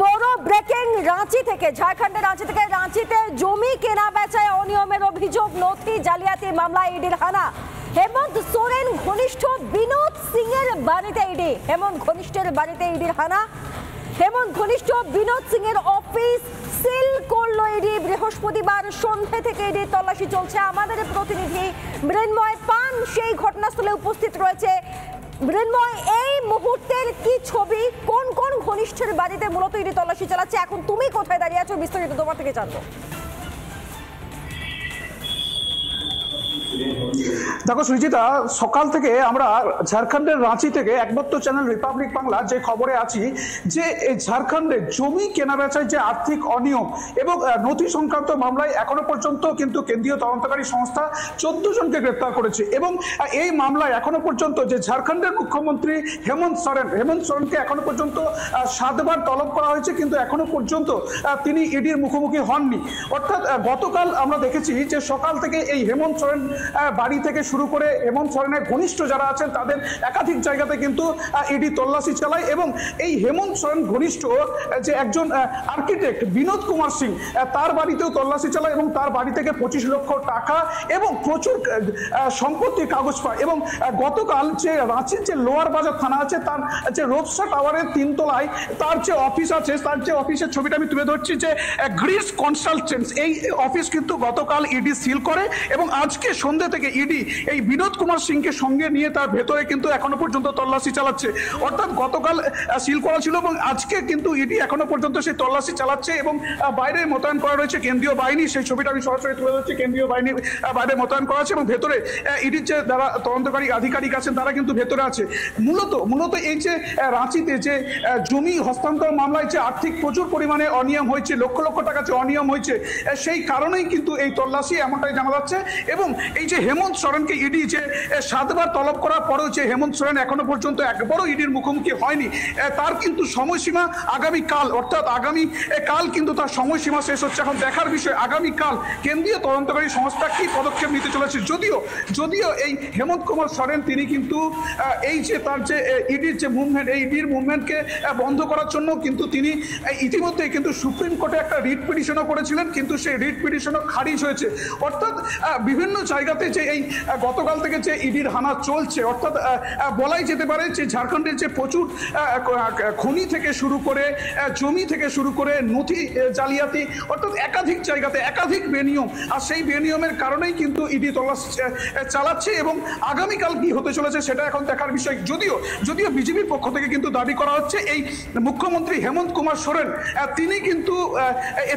বড় ব্রেকিং রাঁচি থেকে, ঝাড়খণ্ডের রাঁচি থেকে। রাঁচিতে জমি কেনা বেচায় অনিয়মের অভিযোগ, নথি জালিয়াতি মামলায় ইডির হানা। হেমন্ত সোরেন ঘনিষ্ঠ বিনোদ সিং এর বাড়িতে ইডি। হেমন্ত ঘনিষ্ঠের বাড়িতে ইডির হানা। হেমন্ত ঘনিষ্ঠ বিনোদ সিং এর অফিস সিল করলো ইডি। বৃহস্পতিবার সন্ধ্যে থেকে ইডি তল্লাশি চলছে। আমাদের প্রতিনিধি মৃন্ময় পান সেই ঘটনাস্থলে উপস্থিত রয়েছে। মৃন্ময়, এই মুহূর্তের কি ছবি? কোন কোন ঘনিষ্ঠের বাড়িতে মূলত ইডি তল্লাশি চালাচ্ছে? এখন তুমি কোথায় দাঁড়িয়ে আছো? বিস্তারিত তোমার থেকে জানবো। দেখো সুজিতা, সকাল থেকে আমরা ঝাড়খণ্ডের রাঁচি থেকে একমাত্র চ্যানেল রিপাবলিক বাংলা যে খবরে আছি যে এই ঝাড়খণ্ডে জমি কেনাবেচায় যে আর্থিক অনিয়ম এবং নথি সংক্রান্ত মামলায় এখনো পর্যন্ত কিন্তু কেন্দ্রীয় তদন্তকারী সংস্থা 14 জনকে গ্রেপ্তার করেছে। এবং এই মামলায় এখনো পর্যন্ত যে ঝাড়খণ্ডের মুখ্যমন্ত্রী হেমন্ত সোরেনকে এখনো পর্যন্ত 7 বার তলব করা হয়েছে, কিন্তু এখনো পর্যন্ত তিনি ইডির মুখোমুখি হননি। অর্থাৎ গতকাল আমরা দেখেছি যে সকাল থেকে এই হেমন্ত সোরেন বাড়ি থেকে শুরু করে হেমন্ত সোরেনের ঘনিষ্ঠ যারা আছেন তাদের একাধিক জায়গাতে কিন্তু ইডি তল্লাশি চালায়। এবং এই হেমন্ত সোরেন ঘনিষ্ঠ যে একজন আর্কিটেক্ট বিনোদ কুমার সিং, তার বাড়িতেও তল্লাশি চালায় এবং তার বাড়ি থেকে 25 লক্ষ টাকা এবং প্রচুর সম্পত্তির কাগজ পায়। এবং গতকাল যে রাঁচির যে লোয়ার বাজার থানা আছে তার যে রোপসা টাওয়ারের 3 তলায় তার যে অফিস আছে, তার যে অফিসের ছবিটা আমি তুলে ধরছি, যে গ্রিস কনসালটেন্টস, এই অফিস কিন্তু গতকাল ইডি সিল করে। এবং আজকে সন্ধ্যে থেকে ইডি এই বিনোদ কুমার সিংকে সঙ্গে নিয়ে তার ভেতরে কিন্তু এখনো পর্যন্ত তল্লাশি চালাচ্ছে। অর্থাৎ গতকাল সিল করা ছিল এবং আজকে কিন্তু ইডি এখনো পর্যন্ত সেই তল্লাশি চালাচ্ছে। এবং বাইরে মোতায়েন করা রয়েছে কেন্দ্রীয় বাহিনী, সেই ছবিটা আমি সরাসরি তুলে ধরছি। কেন্দ্রীয় বাহিনীর বাইরে মোতায়েন করা আছে এবং ভেতরে ইডির যে যারা তদন্তকারী আধিকারিক আছেন তারা কিন্তু ভেতরে আছে। মূলত এই যে রাঁচিতে যে জমি হস্তান্তর মামলায় যে আর্থিক প্রচুর পরিমাণে অনিয়ম হয়েছে, লক্ষ লক্ষ টাকা যে অনিয়ম হয়েছে, সেই কারণেই কিন্তু এই তল্লাশি, এমনটাই জানা যাচ্ছে। এবং এই যে হেমন্ত সোরেনকে ইডি যে 7 বার তলব করার পরেও যে হেমন্ত সোরেন এখনো পর্যন্ত একবারও ইডির মুখোমুখি হয়নি, তার কিন্তু সময়সীমা আগামীকাল, অর্থাৎ আগামীকাল কিন্তু তার সময়সীমা শেষ হচ্ছে। এখন দেখার বিষয় আগামীকাল কেন্দ্রীয় তদন্তকারী সংস্থা কি পদক্ষেপ নিতে চলেছে। যদিও এই হেমন্ত কুমার সোরেন তিনি কিন্তু এই যে তার যে ইডির যে মুভমেন্ট, এই ইডির মুভমেন্টকে বন্ধ করার জন্য কিন্তু তিনি ইতিমধ্যে কিন্তু সুপ্রিম কোর্টে একটা রিট পিটিশনও করেছিলেন, কিন্তু সেই রিট পিটিশনও খারিজ হয়েছে। অর্থাৎ বিভিন্ন জায়গাতে যে এই গতকাল থেকে যে ইডির হানা চলছে, অর্থাৎ বলাই যেতে পারে যে ঝাড়খণ্ডের যে প্রচুর খনি থেকে শুরু করে জমি থেকে শুরু করে নথি জালিয়াতি, অর্থাৎ একাধিক জায়গাতে একাধিক বেনিয়ম, আর সেই বেনিয়মের কারণেই কিন্তু ইডি তল্লাশি চালাচ্ছে। এবং আগামীকাল কি হতে চলেছে সেটা এখন দেখার বিষয়। যদিও বিজেপির পক্ষ থেকে কিন্তু দাবি করা হচ্ছে এই মুখ্যমন্ত্রী হেমন্ত কুমার সোরেন তিনি কিন্তু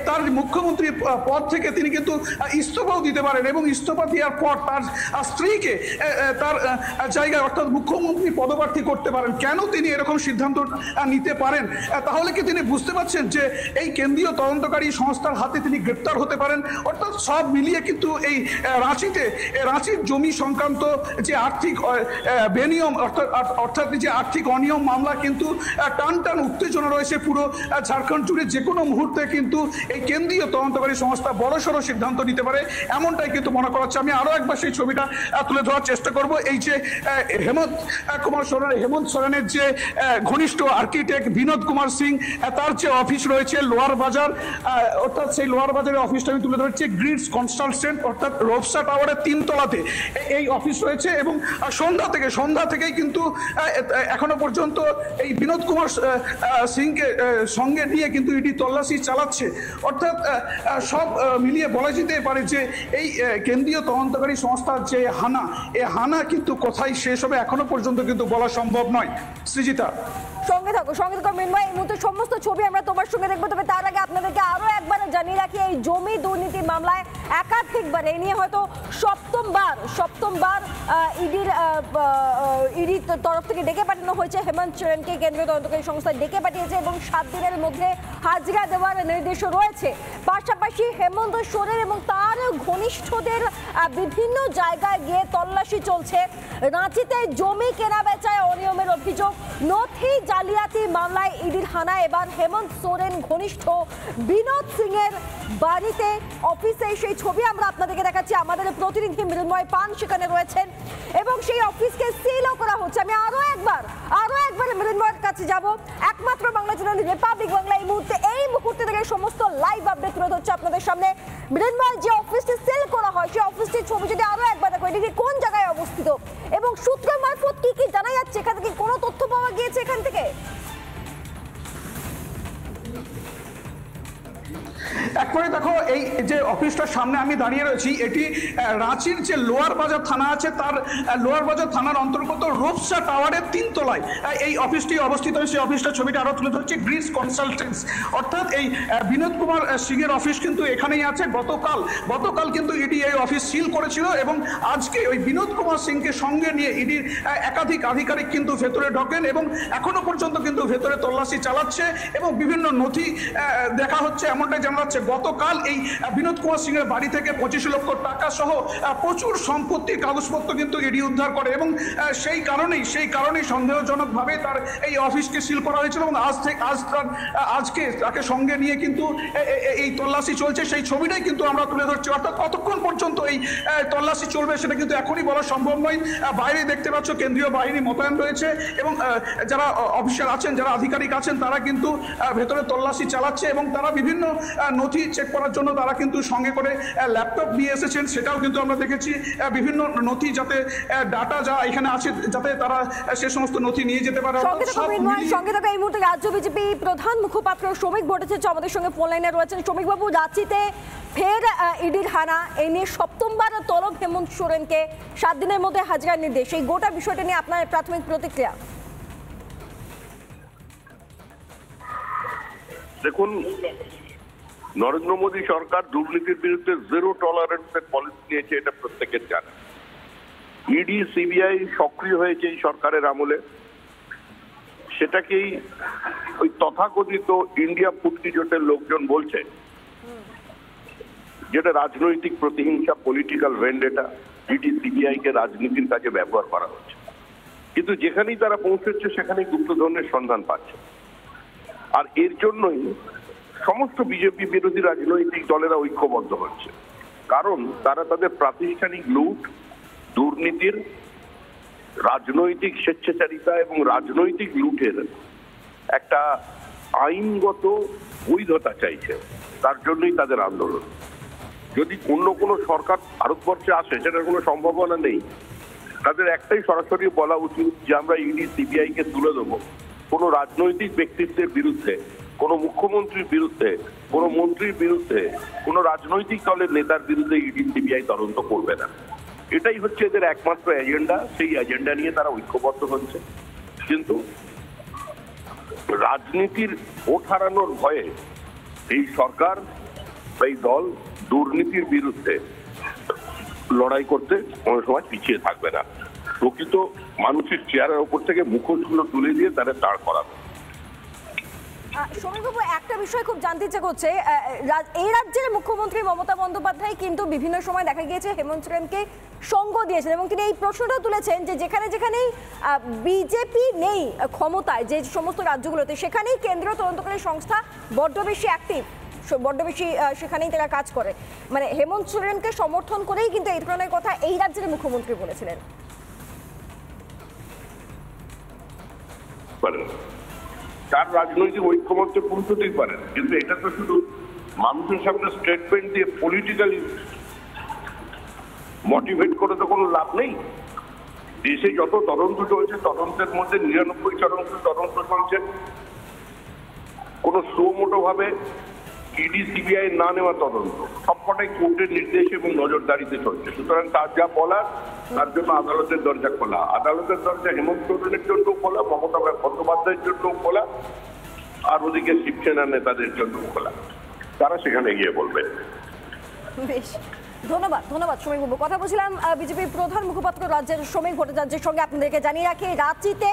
তার মুখ্যমন্ত্রী পদ থেকে তিনি কিন্তু ইস্তফাও দিতে পারেন এবং ইস্তফা দেওয়ার পর তার স্ত্রীকে তার জায়গায় অর্থাৎ মুখ্যমন্ত্রী পদপ্রার্থী করতে পারেন। কেন তিনি এরকম সিদ্ধান্ত নিতে পারেন? তাহলে কি তিনি বুঝতে পারছেন যে এই কেন্দ্রীয় তদন্তকারী সংস্থার হাতে তিনি গ্রেপ্তার হতে পারেন? অর্থাৎ সব মিলিয়ে কিন্তু এই রাঁচির জমি সংক্রান্ত যে আর্থিক বেনিয়ম, অর্থাৎ যে আর্থিক অনিয়ম মামলা কিন্তু টান উত্তেজনা রয়েছে পুরো ঝাড়খণ্ড জুড়ে। যে কোনো মুহূর্তে কিন্তু এই কেন্দ্রীয় তদন্তকারী সংস্থা বড়সড় সিদ্ধান্ত নিতে পারে, এমনটাই কিন্তু মনে করা হচ্ছে। আমি আরো একবার সেই ছবিটা তুলে ধরার চেষ্টা করব। এই যে হেমন্ত সোরেনের যে ঘনিষ্ঠ আর্কিটেক্ট বিনোদ কুমার সিং, তার যে অফিস রয়েছে লোয়ার বাজার, অর্থাৎ সেই লোয়ার বাজারের অফিসটা আমি তুলে ধরছি। গ্রিডস কনসালটেন্ট অর্থাৎ রোপসা টাওয়ারের 3 তলাতে এই অফিস রয়েছে। এবং সন্ধ্যা থেকেই কিন্তু এখনো পর্যন্ত এই বিনোদ কুমার সিংকে সঙ্গে নিয়ে কিন্তু ইডি তল্লাশি চালাচ্ছে। অর্থাৎ সব মিলিয়ে বলা যেতে পারে যে এই কেন্দ্রীয় তদন্তকারী সংস্থার যে হানা, এই হানা কিন্তু কোথায় শেষ হবে এখনো পর্যন্ত কিন্তু বলা সম্ভব নয়। সৃজিতা, সঙ্গে থাকো মৃন্ময়। এই মুহূর্তে সমস্ত ছবি আমরা তোমার সঙ্গে দেখবো। তবে তার আগে আপনাদেরকে আরো একবার জানিয়ে রাখি, এই জমি দুর্নীতি মামলায় একাধিকবার এই নিয়ে হয়তো সপ্তমবার ইডির তরফ থেকে ডেকে পাঠানো হয়েছে। হেমন্ত সোরেনকে কেন্দ্রীয় তদন্তকারী সংস্থা ডেকে পাঠিয়েছে এবং 7 দিনের মধ্যে হাজিরা দেওয়ার নির্দেশও রয়েছে। পাশাপাশি হেমন্ত সোরেন এবং তার ঘনিষ্ঠদের বিভিন্ন জায়গায় গিয়ে তল্লাশি চলছে। রাঁচিতে জমি কেনা বেচায় অনিয়মের অভিযোগ, নথি জালিয়াতি মামলায় ইডির হানা। এবার হেমন্ত সোরেন ঘনিষ্ঠ বিনোদ সিং এর বাড়িতে অফিসে সেই ছবি আমরা আপনাদেরকে দেখাচ্ছি। আমাদের প্রতিনিধি মৃন্ময় পান সেখানে রয়েছেন এবং সেই অফিসকে সিলও করা হচ্ছে। আমি আরো একবার মৃন্ময়ের কাছে যাব। একমাত্র বাংলা চ্যানেল রিপাবলিক বাংলা এই মুহূর্তে সমস্ত লাইভ আপডেট তুলে ধরছে আপনাদের সামনে। মৃন্ময়, যে অফিসটি সেল করা হয় সেই অফিসটির ছবি যদি আরো একবার দেখো, এটি কোন জায়গায় অবস্থিত এবং সূত্র মারফত কি কি জানা যাচ্ছে, এখান থেকে কোনো তথ্য পাওয়া গিয়েছে এখান থেকে? একবারে দেখো, এই যে অফিসটার সামনে আমি দাঁড়িয়ে রয়েছি, এটি রাঁচির যে লোয়ার বাজার থানা আছে তার লোয়ার বাজার থানার অন্তর্গত রূপসা টাওয়ারের 3 তলায় এই অফিসটি অবস্থিত। সেই অফিসটার ছবিটা আরো তুলে ধরছি। গ্রিস কনসালটেন্টস, অর্থাৎ এই বিনোদ কুমার সিং এর অফিস কিন্তু এখানেই আছে। গতকাল কিন্তু ইডি এই অফিস সিল করেছিল এবং আজকে ওই বিনোদ কুমার সিংকে সঙ্গে নিয়ে ইডির একাধিক আধিকারিক কিন্তু ভেতরে ঢোকেন এবং এখনো পর্যন্ত কিন্তু ভেতরে তল্লাশি চালাচ্ছে এবং বিভিন্ন নথি দেখা হচ্ছে। এমনটাই জানা যাচ্ছে গতকাল এই বিনোদ কুমার সিং এর বাড়ি থেকে 25 লক্ষ টাকা সহ প্রচুর সম্পত্তির কাগজপত্র কিন্তু ইডি উদ্ধার করে এবং সেই কারণেই সন্দেহজনকভাবে তার এই অফিসকে সিল করা হয়েছিল এবং আজকে তাকে সঙ্গে নিয়ে কিন্তু এই তল্লাশি চলছে। সেই ছবিটাই কিন্তু আমরা তুলে ধরছি। অর্থাৎ কতক্ষণ পর্যন্ত এই তল্লাশি চলবে সেটা কিন্তু এখনই বলা সম্ভব নয়। বাইরে দেখতে পাচ্ছ কেন্দ্রীয় বাহিনী মোতায়েন রয়েছে এবং যারা অফিসার আছেন, যারা আধিকারিক আছেন, তারা কিন্তু ভেতরে তল্লাশি চালাচ্ছে এবং তারা বিভিন্ন নথি চেক করার জন্য তারা কিন্তু সঙ্গে করে ল্যাপটপ নিয়ে এসেছেন। সেটাও কিন্তু আমরা দেখেছি। বিভিন্ন নথি যাতে ডাটা যা এখানে আছে যাতে তারা সে সমস্ত নথি নিয়ে যেতে পারে। সঙ্গে থাকা এই মুহূর্তে রাজ্য বিজেপি প্রধান মুখপাত্র শ্রমিক ভট্টাচার্য আমাদের সঙ্গে ফোন লাইনে রয়েছেন। শ্রমিক বাবু, রাঁচিতে ফের ইডির হানা, এই নিয়ে সপ্তমবার তলব হেমন্ত সোরেনকে, 7 দিনের মধ্যে হাজিরার নির্দেশ, এই গোটা বিষয়টা নিয়ে আপনার প্রাথমিক প্রতিক্রিয়া? দেখুন, নরেন্দ্র মোদী সরকার দুর্নীতির বিরুদ্ধে 0 টলারেন্সের পলিসি নিয়েছে, এটা প্রত্যেকের জানা। ইডি সিবিআই সক্রিয় হয়েছে এই সরকারের আমলে। সেটাকেই ওই তথাকথিত ইন্ডিয়া ফুটকি জোটের লোকজন বলছে যেটা রাজনৈতিক প্রতিহিংসা, পলিটিক্যাল ভেন্ডেটা। ইডি সিবিআই কে রাজনীতির কাজে ব্যবহার করা হচ্ছে, কিন্তু যেখানেই তারা পৌঁছচ্ছে সেখানেই গুপ্তধনের সন্ধান পাচ্ছে। আর এর জন্যই সমস্ত বিজেপি বিরোধী রাজনৈতিক দলেরা ঐক্যবদ্ধ হচ্ছে, কারণ তারা তাদের প্রাতিষ্ঠানিক লুট, দুর্নীতির, রাজনৈতিক স্বেচ্ছাচারিতা এবং রাজনৈতিক লুটের একটা আইনগত বৈধতা চাইছে। তার জন্যই তাদের আন্দোলন। যদি অন্য কোনো সরকার ভারতবর্ষে আসে, সেটার কোনো সম্ভাবনা নেই। তাদের একটাই সরাসরি বলা উচিত যে আমরা ইডি সিবিআই কে তুলে দেবো। কোনো রাজনৈতিক ব্যক্তিত্বের বিরুদ্ধে, কোনো মুখ্যমন্ত্রীর বিরুদ্ধে, কোনো মন্ত্রীর বিরুদ্ধে, কোনো রাজনৈতিক দলের নেতার বিরুদ্ধে ইডি সিবিআই তদন্ত করবে না। এটাই হচ্ছে এদের একমাত্র এজেন্ডা। সেই এজেন্ডা নিয়ে তারা ঐক্যবদ্ধ হচ্ছে। কিন্তু রাজনীতির ভোট হারানোর ভয়ে এই সরকার, এই দল দুর্নীতির বিরুদ্ধে লড়াই করতে কোনো সময় পিছিয়ে থাকবে না। প্রকৃত মানুষের চেয়ারের ওপর থেকে মুখোশগুলো তুলে দিয়ে তারা দাঁড় করাবে। শ্রমিকবাবু, একটা বিষয় খুব জানতে ইচ্ছে করছে, এই রাজ্যের মুখ্যমন্ত্রী মমতা বন্দ্যোপাধ্যায় কিন্তু বিভিন্ন সময় দেখা গিয়েছে হেমন্ত সোরেনকে সঙ্গ দিয়েছেন এবং তিনি এই প্রশ্নটাও তুলেছেন যে যেখানেই বিজেপি নেই ক্ষমতায়, যে সমস্ত রাজ্যগুলোতে, সেখানেই কেন্দ্রীয় তদন্তকারী সংস্থা বড্ড বেশি অ্যাক্টিভ, বড্ড বেশি সেখানেই তারা কাজ করে। মানে হেমন্ত সোরেনকে সমর্থন করেই কিন্তু এই ধরনের কথা এই রাজ্যের মুখ্যমন্ত্রী বলেছিলেন। তার রাজনৈতিক ঐক্যমত্যে পৌঁছতেই পারেন, কিন্তু এটা তো শুধু মানুষের সামনে স্টেটমেন্ট দিয়ে পলিটিক্যালি মোটিভেট করে তো কোনো লাভ নেই। দেশে যত তদন্ত চলছে, তদন্তের মধ্যে 99% তদন্ত চলছে কোনো সুমোটো ভাবে ইডি সিবিআই না নেওয়া তদন্ত, সবকটাই কোর্টের নির্দেশ এবং নজরদারিতে চলছে। সুতরাং তার যা বলার, তার জন্য আদালতের দরজা খোলা। আদালতের দরজা হেমন্ত সোরেনের জন্য খোলা, মমতা বন্দ্যোপাধ্যায়ের জন্য খোলা, আর ওদিকে শিবসেনা নেতাদের জন্য খোলা। তারা সেখানে গিয়ে বলবে। বেশ, ধন্যবাদ শ্রমিকবাবু। কথা বলছিলাম বিজেপির প্রধান মুখপাত্র রাজ্যের শ্রমিক ভট্টাচার্যের সঙ্গে। আপনাদেরকে জানিয়ে রাখি, রাঁচিতে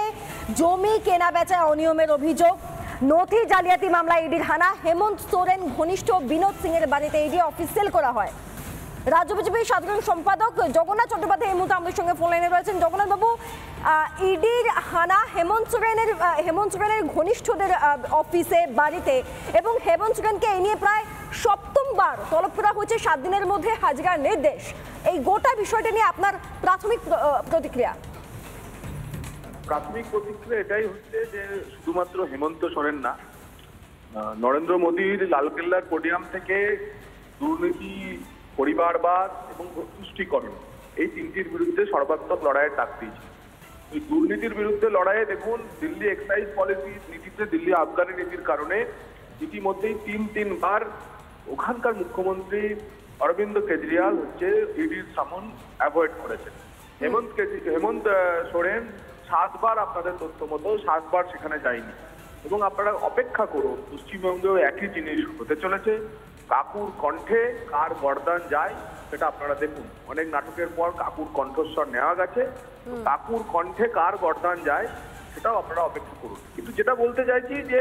জমি কেনা বেচায় অনিয়মের অভিযোগ, নথি জালিয়াতি মামলায় ইডির হানা, হেমন্ত সোরেন ঘনিষ্ঠ বিনোদ সিং এর বাড়িতে ইডি অফিস সেল করা হয়। রাজ্য বিজেপির সাধারণ সম্পাদক জগন্নাথ চট্টোপাধ্যায় এই মুহূর্তে আমাদের সঙ্গে ফোন লাইনে রয়েছেন। জগন্নাথ বাবু, ইডির হানা হেমন্ত সোরেনের ঘনিষ্ঠদের অফিসে, বাড়িতে, এবং হেমন্ত সোরেনকে এই নিয়ে প্রায় সপ্তমবার তলব করা হয়েছে, 7 দিনের মধ্যে হাজিরার নির্দেশ। এই গোটা বিষয়টা নিয়ে আপনার প্রাথমিক প্রতিক্রিয়া? প্রাথমিক প্রতিক্রিয়া এটাই হচ্ছে যে শুধুমাত্র হেমন্ত সোরেন না, নরেন্দ্র মোদীর লালকেল্লার পোডিয়াম থেকে দুর্নীতি, পরিবারবাদ এবং তুষ্টিকরণ এই তিনটির বিরুদ্ধে সর্বাত্মক লড়াইয়ের ডাক দিয়েছে। এই দুর্নীতির বিরুদ্ধে লড়াইয়ে দেখুন, দিল্লি এক্সাইজ পলিসি নীতিতে, দিল্লি আবগারি নীতির কারণে ইতিমধ্যেই তিনবার ওখানকার মুখ্যমন্ত্রী অরবিন্দ কেজরিওয়াল ইডির সামন অ্যাভয়েড করেছেন। হেমন্ত সোরেন 7 বার আপনাদের তথ্য মতো 7 বার সেখানে যায়নি। এবং আপনারা অপেক্ষা করুন, পশ্চিমবঙ্গেও একই জিনিস হতে চলেছে। কাকুর কণ্ঠে কার গর্দান যায় সেটা আপনারা দেখুন। অনেক নাটকের পর কাকুর কণ্ঠস্বর নেওয়া গেছে, কাকুর কণ্ঠে কার গর্দান যায় সেটাও আপনারা অপেক্ষা করুন। কিন্তু যেটা বলতে চাইছি যে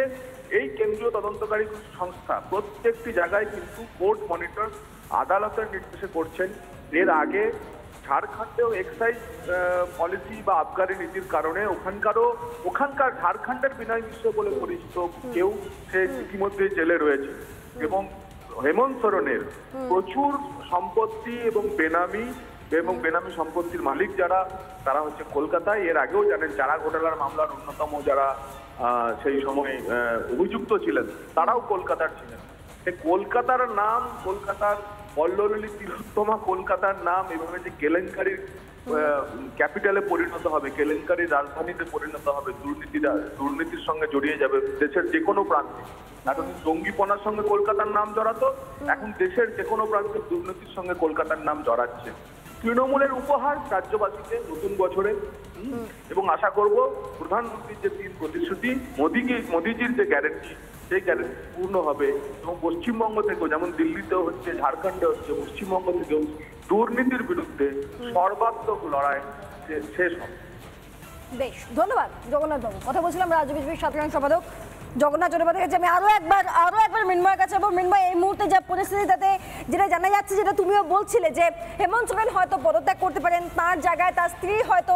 এই কেন্দ্রীয় তদন্তকারী সংস্থা প্রত্যেকটি জায়গায় কিন্তু কোর্ট মনিটর, আদালতের নির্দেশে করছেন। এর আগে ঝাড়খণ্ডেও এক্সাইজ পলিসি বা আবগারি নীতির কারণে ওখানকার ঝাড়খণ্ডের বিনয় মিশ্র বলে পরিচিত কেউ সে ইতিমধ্যে জেলে রয়েছে। এবং হেমন্ত সোরেনের প্রচুর সম্পত্তি এবং বেনামি সম্পত্তির মালিক যারা, তারা হচ্ছে কলকাতায়। এর আগেও জানেন চারা ঘোটালার মামলার অন্যতম যারা সেই সময় অভিযুক্ত ছিলেন তারাও কলকাতার ছিলেন। কলকাতার নাম, কলকাতার বল্ললী তিলোত্তমা কলকাতার নাম এভাবে যে কেলেঙ্কারির ক্যাপিটালে পরিণত হবে, কেলেঙ্কারির রাজধানীতে পরিণত হবে, দুর্নীতির সঙ্গে জড়িয়ে যাবে দেশের যে কোনো প্রান্তে। এতদিন জঙ্গিপনার সঙ্গে কলকাতার নাম জড়াতো, এখন দেশের যে কোনো প্রান্তে দুর্নীতির সঙ্গে কলকাতার নাম জড়াচ্ছে। তৃণমূলের উপহার রাজ্যবাসীকে নতুন বছরে। এবং আশা করব প্রধানমন্ত্রীর যে 3 প্রতিশ্রুতি, মোদিজির যে গ্যারেন্টি, সেই গ্যারেন্টি পূর্ণ হবে। এবং পশ্চিমবঙ্গ থেকেও, যেমন দিল্লিতেও হচ্ছে, ঝাড়খণ্ডে হচ্ছে, পশ্চিমবঙ্গ থেকেও দুর্নীতির বিরুদ্ধে সর্বাত্মক লড়াই শেষ হবে। বেশ, ধন্যবাদ জগন্নাথ বাবু। কথা বলছিলাম রাজ্য বিজেপির সাধারণ সম্পাদক জগন্নাথ চট্টোপাধ্যায়ের কাছে। আমি আরো একবার মৃন্ময়ের কাছে যাবো। মৃন্ময়, এই মুহূর্তে যা পরিস্থিতি, তাতে যেটা জানা যাচ্ছে, যেটা তুমিও বলছিলে, যে হেমন্ত সোরেন হয়তো পদত্যাগ করতে পারেন, তার জায়গায় তার স্ত্রী হয়তো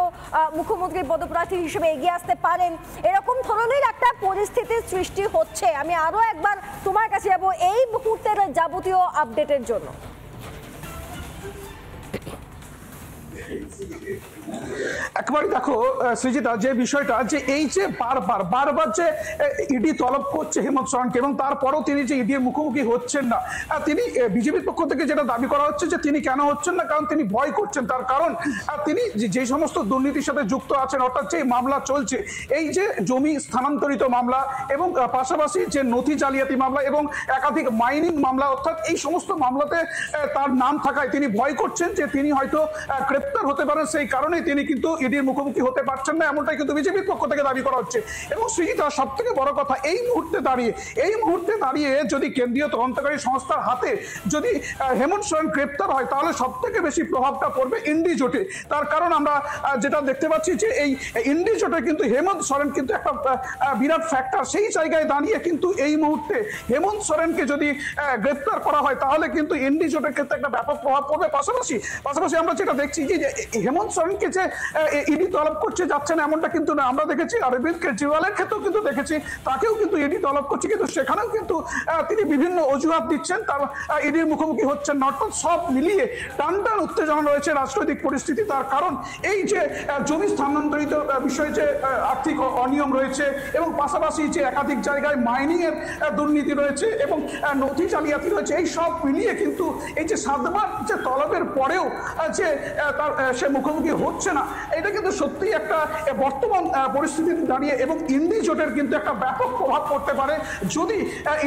মুখ্যমন্ত্রীর পদপ্রার্থী হিসেবে এগিয়ে আসতে পারেন, এরকম ধরনের একটা পরিস্থিতির সৃষ্টি হচ্ছে। আমি আরো একবার তোমার কাছে যাবো এই মুহূর্তের যাবতীয় আপডেটের জন্য। একবার দেখো সৃজিতা, যে বিষয়টা, যে এই যে বারবার যে ইডি তলব করছে হেমন্ত সোরেনকে, এবং তারপরও তিনি যে ইডির মুখোমুখি হচ্ছেন না, তিনি বিজেপির পক্ষ থেকে যেটা দাবি করা হচ্ছে যে তিনি কেন হচ্ছেন না, কারণ তিনি ভয় করছেন। তার কারণ তিনি যে সমস্ত দুর্নীতির সাথে যুক্ত আছেন, অর্থাৎ যে মামলা চলছে, এই যে জমি স্থানান্তরিত মামলা এবং পাশাপাশি যে নথি জালিয়াতি মামলা এবং একাধিক মাইনিং মামলা, অর্থাৎ এই সমস্ত মামলাতে তার নাম থাকায় তিনি ভয় করছেন যে তিনি হয়তো গ্রেপ্তার হতে পারেন। সেই কারণে তিনি কিন্তু ইডির মুখোমুখি হতে পারছেন না, এমনটাই কিন্তু বিজেপির পক্ষ থেকে দাবি করা হচ্ছে। এবং সৃজিতা, সব থেকে বড় কথা, এই মুহূর্তে দাঁড়িয়ে যদি কেন্দ্রীয় তদন্তকারী সংস্থার হাতে যদি হেমন্ত সোরেন গ্রেপ্তার হয়, তাহলে সব থেকে বেশি প্রভাবটা পড়বে ইন্ডি জোটে। তার কারণ আমরা যেটা দেখতে পাচ্ছি যে এই ইন্ডি জোটে কিন্তু হেমন্ত সোরেন কিন্তু একটা বিরাট ফ্যাক্টর। সেই জায়গায় দাঁড়িয়ে কিন্তু এই মুহূর্তে হেমন্ত সোরেনকে যদি গ্রেপ্তার করা হয়, তাহলে কিন্তু ইন্ডি জোটের ক্ষেত্রে একটা ব্যাপক প্রভাব পড়বে। পাশাপাশি আমরা যেটা দেখছি যে হেমন্ত সোরেনকে যে ইডি তলব করছে যাচ্ছে না এমনটা কিন্তু না। আমরা দেখেছি অরবিন্দ কেজরিওয়ালের ক্ষেত্রেও কিন্তু দেখেছি, তাকেও কিন্তু ইডি তলব করছে, কিন্তু সেখানেও কিন্তু তিনি বিভিন্ন অজুহাত দিচ্ছেন, তার ইডির মুখোমুখি হচ্ছেন না। অর্থাৎ সব মিলিয়ে টান উত্তেজনা রয়েছে রাজনৈতিক পরিস্থিতি। তার কারণ এই যে জমি স্থানান্তরিত বিষয়ে যে আর্থিক অনিয়ম রয়েছে, এবং পাশাপাশি যে একাধিক জায়গায় মাইনিং এর দুর্নীতি রয়েছে এবং নথি জালিয়াতি রয়েছে, এই সব মিলিয়ে কিন্তু এই যে 7 বার যে তলবের পরেও যে সে মুখোমুখি হচ্ছে না, এটা কিন্তু সত্যি একটা বর্তমান পরিস্থিতিতে দাঁড়িয়ে এবং ইন্ডি জোটের কিন্তু একটা ব্যাপক প্রভাব পড়তে পারে যদি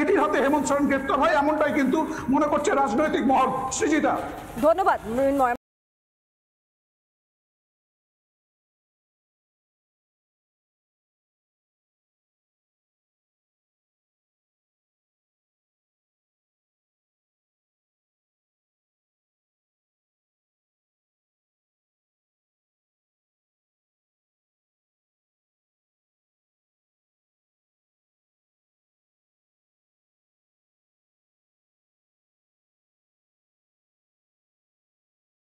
ইডির হাতে হেমন্ত সোরেন গ্রেপ্তার হয়, এমনটাই কিন্তু মনে করছে রাজনৈতিক মহল। সৃজিতা, ধন্যবাদ মৃন্ময়।